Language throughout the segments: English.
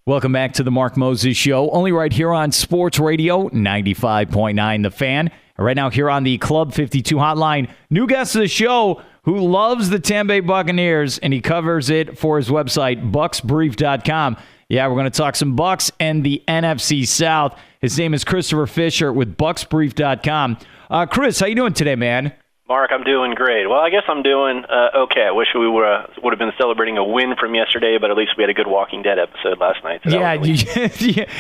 Welcome back to the Mark Moses Show, only right here on Sports Radio 95.9 The Fan. Right now here on the Club 52 hotline, new guest of the show who loves the Tampa Bay Buccaneers, and he covers it for his website, bucsbrief.com. Yeah, we're going to talk some Bucs and the NFC South. His name is Christopher Fisher with bucsbrief.com. Chris, how you doing today, man? Mark, I'm doing great. Well, I guess I'm doing okay. I wish we would have been celebrating a win from yesterday, but at least we had a good Walking Dead episode last night. So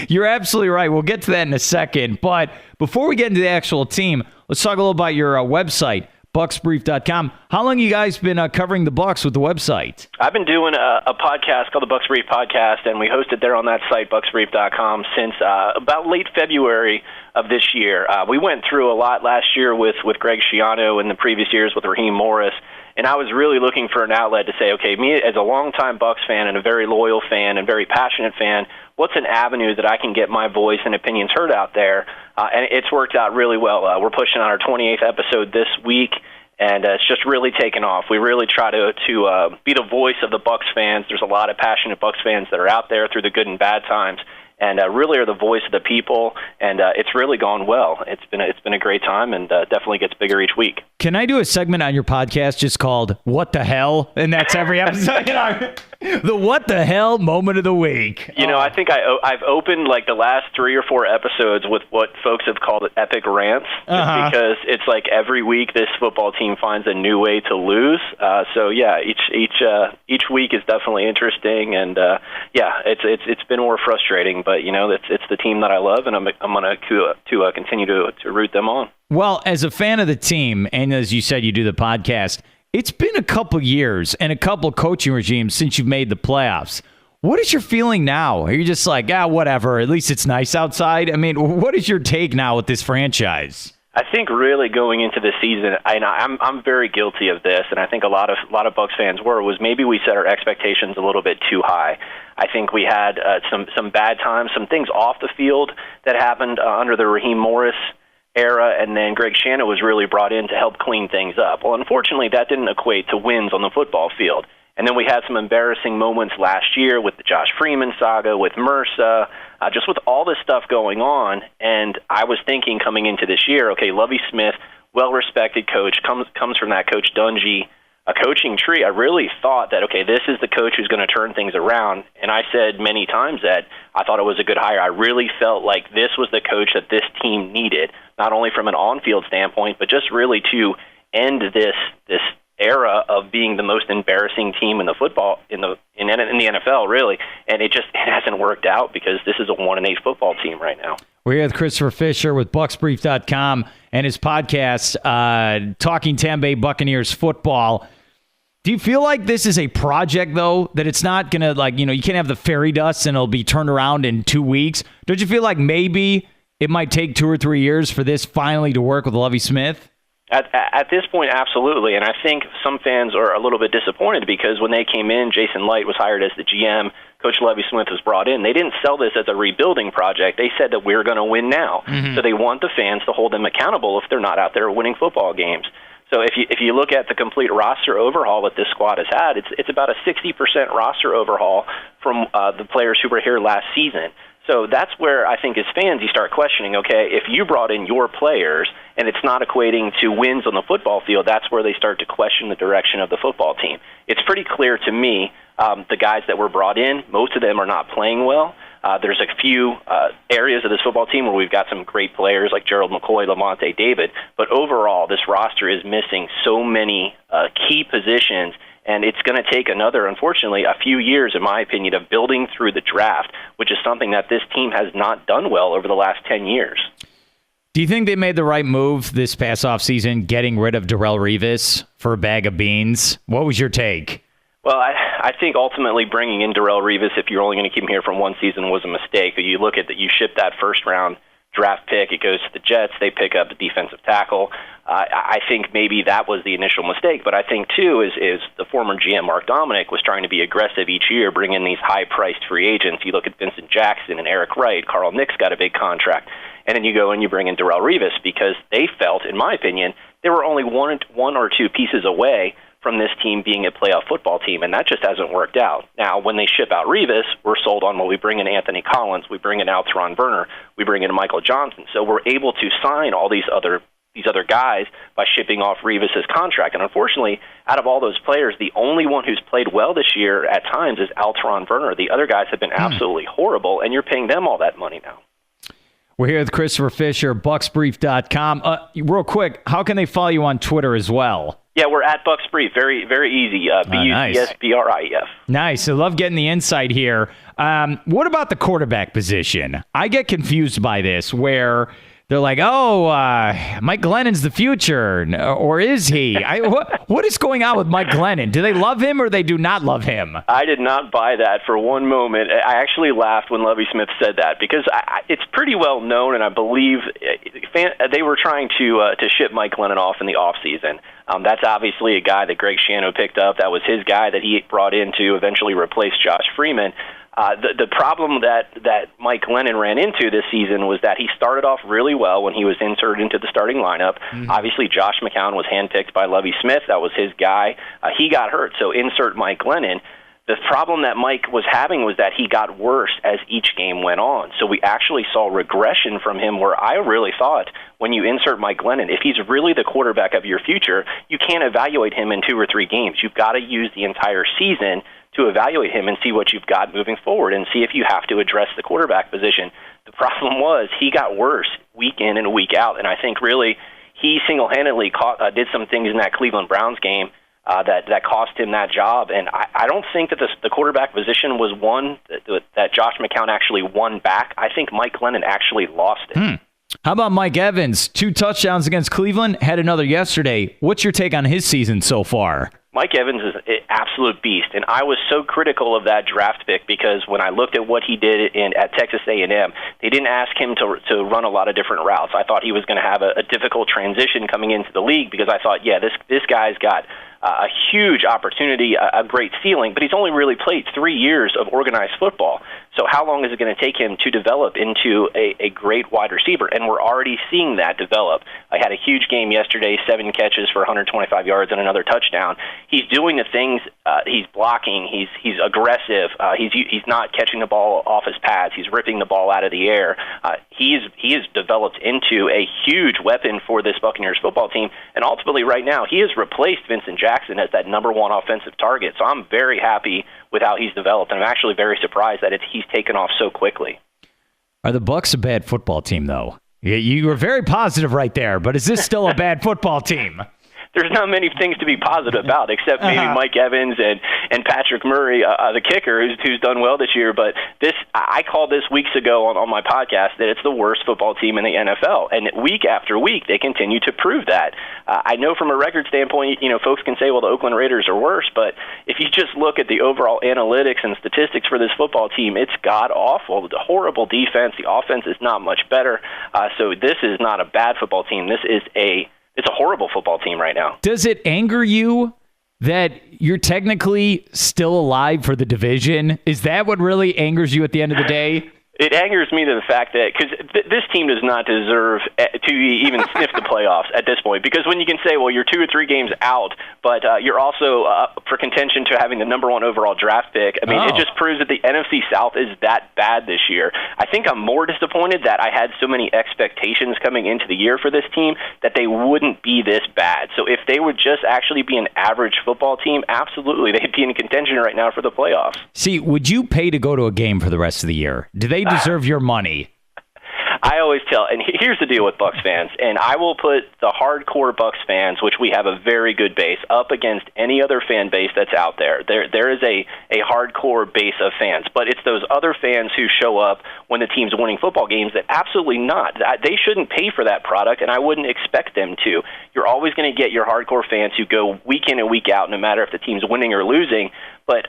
you're absolutely right. We'll get to that in a second. But before we get into the actual team, let's talk a little about your website, bucsbrief.com. How long have you guys been covering the Bucs with the website? I've been doing a podcast called the Bucs Brief Podcast, and we host it there on that site, bucsbrief.com, since about late February of this year. We went through a lot last year with Greg Schiano and the previous years with Raheem Morris, and I was really looking for an outlet to say, okay, me as a longtime Bucs fan and a very loyal fan and very passionate fan, what's an avenue that I can get my voice and opinions heard out there? And it's worked out really well. We're pushing on our 28th episode this week, and it's just really taken off. We really try to be the voice of the Bucs fans. There's a lot of passionate Bucs fans that are out there through the good and bad times, and really are the voice of the people, and it's really gone well. It's been a great time, and definitely gets bigger each week. Can I do a segment on your podcast just called "What the Hell"? And that's every episode. The "What the Hell" moment of the week. I think I've opened like the last 3 or 4 episodes with what folks have called epic rants, because it's like every week this football team finds a new way to lose. So yeah, each week is definitely interesting, and it's been more frustrating. But it's the team that I love, and I'm going to continue to root them on. Well, as a fan of the team, and as you said, you do the podcast, it's been a couple years and a couple coaching regimes since you've made the playoffs. What is your feeling now? Are you just like, whatever, at least it's nice outside? I mean, what is your take now with this franchise? I think really going into the season, I'm very guilty of this, and I think a lot of Bucs fans was maybe we set our expectations a little bit too high. I think we had some bad times, some things off the field that happened under the Raheem Morris era, and then Greg Schiano was really brought in to help clean things up. Well, unfortunately, that didn't equate to wins on the football field. And then we had some embarrassing moments last year with the Josh Freeman saga, with MRSA, just with all this stuff going on. And I was thinking coming into this year, okay, Lovie Smith, well-respected coach, comes from that Coach Dungy coaching tree. I really thought that, okay, this is the coach who's going to turn things around. And I said many times that I thought it was a good hire. I really felt like this was the coach that this team needed, not only from an on-field standpoint, but just really to end this era of being the most embarrassing team in the football in the NFL, really. And it hasn't worked out because this is a 1-8 football team right now. We're here with Christopher Fisher with bucsbrief.com and his podcast, Talking Tampa Bay Buccaneers Football. Do you feel like this is a project, though, that it's not going to, you can't have the fairy dust and it'll be turned around in 2 weeks? Don't you feel like maybe it might take 2 or 3 years for this finally to work with Lovie Smith? At this point, absolutely. And I think some fans are a little bit disappointed because when they came in, Jason Light was hired as the GM. Coach Lovie Smith was brought in. They didn't sell this as a rebuilding project. They said that we're going to win now. Mm-hmm. So they want the fans to hold them accountable if they're not out there winning football games. So if you look at the complete roster overhaul that this squad has had, it's about a 60% roster overhaul from the players who were here last season. So that's where I think as fans you start questioning, okay, if you brought in your players and it's not equating to wins on the football field, that's where they start to question the direction of the football team. It's pretty clear to me the guys that were brought in, most of them are not playing well. There's a few areas of this football team where we've got some great players like Gerald McCoy, Lavonte David, but overall this roster is missing so many key positions. And it's going to take unfortunately, a few years, in my opinion, of building through the draft, which is something that this team has not done well over the last 10 years. Do you think they made the right move this past offseason, getting rid of Darrelle Revis for a bag of beans? What was your take? Well, I think ultimately bringing in Darrelle Revis, if you're only going to keep him here from one season, was a mistake. You look at that, you ship that first-round draft pick, it goes to the Jets, they pick up the defensive tackle. I think maybe that was the initial mistake, but I think, too, is the former GM, Mark Dominic, was trying to be aggressive each year, bring in these high-priced free agents. You look at Vincent Jackson and Eric Wright, Carl Nix got a big contract, and then you go and you bring in Darrelle Revis because they felt, in my opinion, they were only one or two pieces away from this team being a playoff football team, and that just hasn't worked out. Now, when they ship out Revis, we're sold on, well, we bring in Anthony Collins, we bring in Altron Werner, we bring in Michael Johnson. So we're able to sign all these other guys by shipping off Revis's contract. And unfortunately, out of all those players, the only one who's played well this year at times is Altron Werner. The other guys have been absolutely horrible, and you're paying them all that money now. We're here with Christopher Fisher, bucksbrief.com. Real quick, how can they follow you on Twitter as well? Yeah, we're at Bucs Brief. Very, very easy. BUCSBRIEF. Nice. I love getting the insight here. What about the quarterback position? I get confused by this, where they're like, Mike Glennon's the future, or is he? What is going on with Mike Glennon? Do they love him or they do not love him? I did not buy that for one moment. I actually laughed when Lovie Smith said that because it's pretty well known, and I believe they were trying to ship Mike Glennon off in the offseason. That's obviously a guy that Greg Schiano picked up. That was his guy that he brought in to eventually replace Josh Freeman. The problem that Mike Glennon ran into this season was that he started off really well when he was inserted into the starting lineup. Mm-hmm. Obviously, Josh McCown was handpicked by Lovie Smith. That was his guy. He got hurt, so insert Mike Glennon. The problem that Mike was having was that he got worse as each game went on. So we actually saw regression from him where I really thought when you insert Mike Glennon, if he's really the quarterback of your future, you can't evaluate him in 2 or 3 games. You've got to use the entire season to evaluate him and see what you've got moving forward and see if you have to address the quarterback position. The problem was he got worse week in and week out, and I think really he single-handedly did some things in that Cleveland Browns game that cost him that job. And I don't think that the quarterback position was one that Josh McCown actually won back. I think Mike Glennon actually lost it. How about Mike Evans? 2 touchdowns against Cleveland, had another yesterday. What's your take on his season so far? Mike Evans is an absolute beast, and I was so critical of that draft pick because when I looked at what he did at Texas A&M, they didn't ask him to run a lot of different routes. I thought he was going to have a difficult transition coming into the league because I thought, this guy's got a huge opportunity, a great ceiling, but he's only really played 3 years of organized football. So how long is it going to take him to develop into a great wide receiver? And we're already seeing that develop. I had a huge game yesterday, 7 catches for 125 yards and another touchdown. He's doing the things. He's blocking. He's aggressive. He's not catching the ball off his pads. He's ripping the ball out of the air. He has developed into a huge weapon for this Buccaneers football team. And ultimately, right now, he has replaced Vincent Jackson as that number 1 offensive target. So I'm very happy with how he's developed, and I'm actually very surprised that he's taken off so quickly. Are the Bucs a bad football team, though? You were very positive right there, but is this still a bad football team? There's not many things to be positive about, except maybe Mike Evans and Patrick Murray, the kicker, who's done well this year. But I called this weeks ago on my podcast that it's the worst football team in the NFL, and week after week they continue to prove that. I know from a record standpoint, folks can say, well, the Oakland Raiders are worse, but if you just look at the overall analytics and statistics for this football team, it's god-awful. The horrible defense, the offense is not much better. So this is not a bad football team. It's a horrible football team right now. Does it anger you that you're technically still alive for the division? Is that what really angers you at the end of the day? It angers me to the fact that because this team does not deserve to even sniff the playoffs at this point. Because when you can say, well, you're 2 or 3 games out, but you're also up for contention to having the number 1 overall draft pick. I mean, It just proves that the NFC South is that bad this year. I think I'm more disappointed that I had so many expectations coming into the year for this team that they wouldn't be this bad. So if they would just actually be an average football team, absolutely, they'd be in contention right now for the playoffs. See, would you pay to go to a game for the rest of the year? Do they deserve your money? I always tell, and here's the deal with Bucs fans, and I will put the hardcore Bucs fans, which we have a very good base, up against any other fan base that's out there. There is a hardcore base of fans, but it's those other fans who show up when the team's winning football games that absolutely not. They shouldn't pay for that product, and I wouldn't expect them to. You're always going to get your hardcore fans who go week in and week out, no matter if the team's winning or losing, but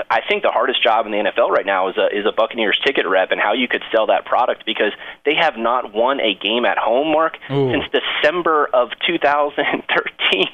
I think the hardest job in the NFL right now is a Buccaneers ticket rep and how you could sell that product because they have not won a game at home, Mark, since December of 2013.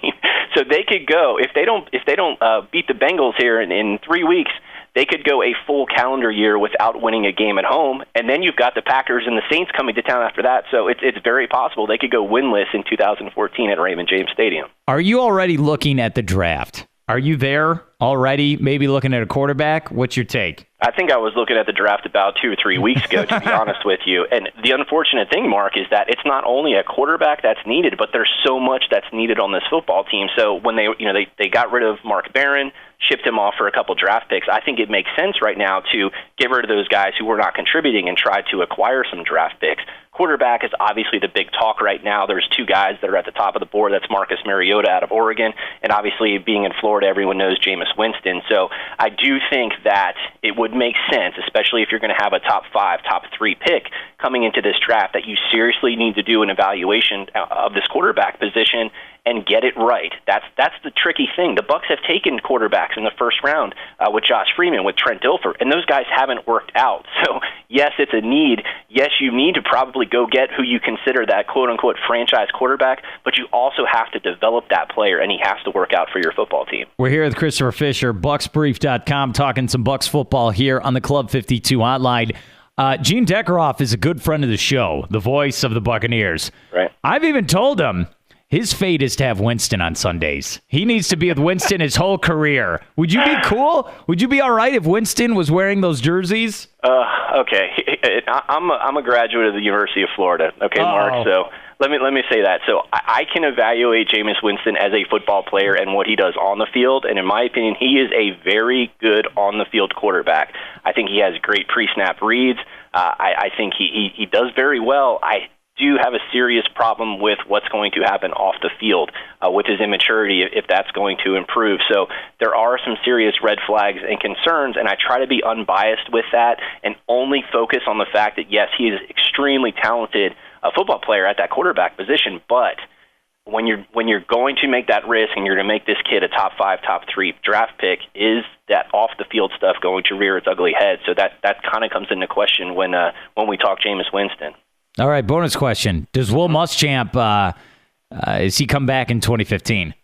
So they could go if they don't beat the Bengals here in 3 weeks. they could go a full calendar year without winning a game at home, and then you've got the Packers and the Saints coming to town after that. So it's very possible they could go winless in 2014 at Raymond James Stadium. Are you already looking at the draft? Are you there already? Maybe looking at a quarterback? What's your take? I think I was looking at the draft about 2 or 3 weeks ago, to be honest with you. And the unfortunate thing, Mark, is that it's not only a quarterback that's needed, but there's so much that's needed on this football team. So when they got rid of Mark Barron, shipped him off for a couple draft picks, I think it makes sense right now to get rid of those guys who were not contributing and try to acquire some draft picks. Quarterback is obviously the big talk right now. There's 2 guys that are at the top of the board. That's Marcus Mariota out of Oregon, and obviously being in Florida, everyone knows Jameis Winston. So I do think that it would make sense, especially if you're going to have a top 5, top 3 pick coming into this draft, that you seriously need to do an evaluation of this quarterback position and get it right. That's the tricky thing. The Bucs have taken quarterbacks in the first round with Josh Freeman, with Trent Dilfer, and those guys haven't worked out. So, yes, it's a need. Yes, you need to probably go get who you consider that quote-unquote franchise quarterback, but you also have to develop that player, and he has to work out for your football team. We're here with Christopher Fisher, BucsBrief.com, talking some Bucs football here on the Club 52 hotline. Gene Deckerhoff is a good friend of the show, the voice of the Buccaneers. Right. I've even told him his fate is to have Winston on Sundays. He needs to be with Winston his whole career. Would you be cool? Would you be all right if Winston was wearing those jerseys? Okay. I'm a graduate of the University of Florida. Okay, Mark. So let me say that. So I can evaluate Jameis Winston as a football player and what he does on the field. And in my opinion, he is a very good on the field quarterback. I think he has great pre-snap reads. I think he does very well. I do have a serious problem with what's going to happen off the field with his immaturity, if that's going to improve. So there are some serious red flags and concerns, and I try to be unbiased with that and only focus on the fact that, yes, he is extremely talented football player at that quarterback position, but when you're going to make that risk and you're going to make this kid a top 5, top 3 draft pick, is that off the field stuff going to rear its ugly head? So that kind of comes into question when we talk Jameis Winston. All right, bonus question. Does Will Muschamp, is he come back in 2015?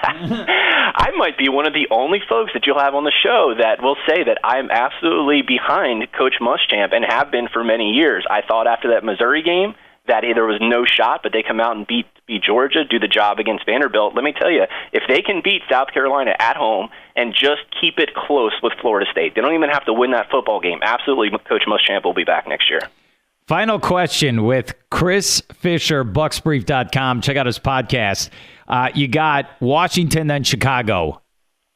I might be one of the only folks that you'll have on the show that will say that I'm absolutely behind Coach Muschamp and have been for many years. I thought after that Missouri game that there was no shot, but they come out and beat Georgia, do the job against Vanderbilt. Let me tell you, if they can beat South Carolina at home and just keep it close with Florida State, they don't even have to win that football game. Absolutely, Coach Muschamp will be back next year. Final question with Chris Fisher, BucsBrief.com. Check out his podcast. You got Washington, then Chicago.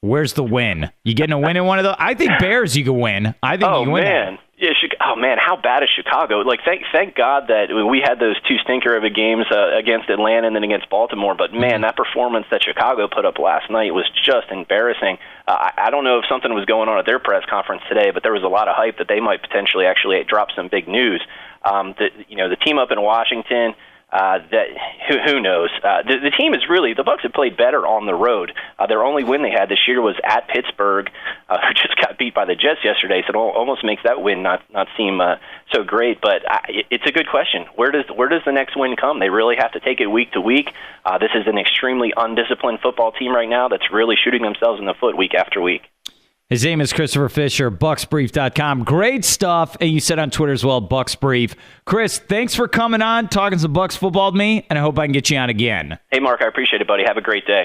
Where's the win? You getting a win in one of those? I think Bears you can win. I think you can win. Man. Yeah, man, how bad is Chicago? Like, thank God that we had those 2 stinker of a games against Atlanta and then against Baltimore. But man, that performance that Chicago put up last night was just embarrassing. I don't know if something was going on at their press conference today, but there was a lot of hype that they might potentially actually drop some big news. The team up in Washington. Who knows? The team is really, the Bucs have played better on the road. Their only win they had this year was at Pittsburgh, who just got beat by the Jets yesterday. So it almost makes that win not seem so great. But it's a good question. Where does the next win come? They really have to take it week to week. This is an extremely undisciplined football team right now that's really shooting themselves in the foot week after week. His name is Christopher Fisher, BucsBrief.com. Great stuff. And you said on Twitter as well, Bucs Brief. Chris, thanks for coming on, talking some Bucs football to me, and I hope I can get you on again. Hey, Mark, I appreciate it, buddy. Have a great day.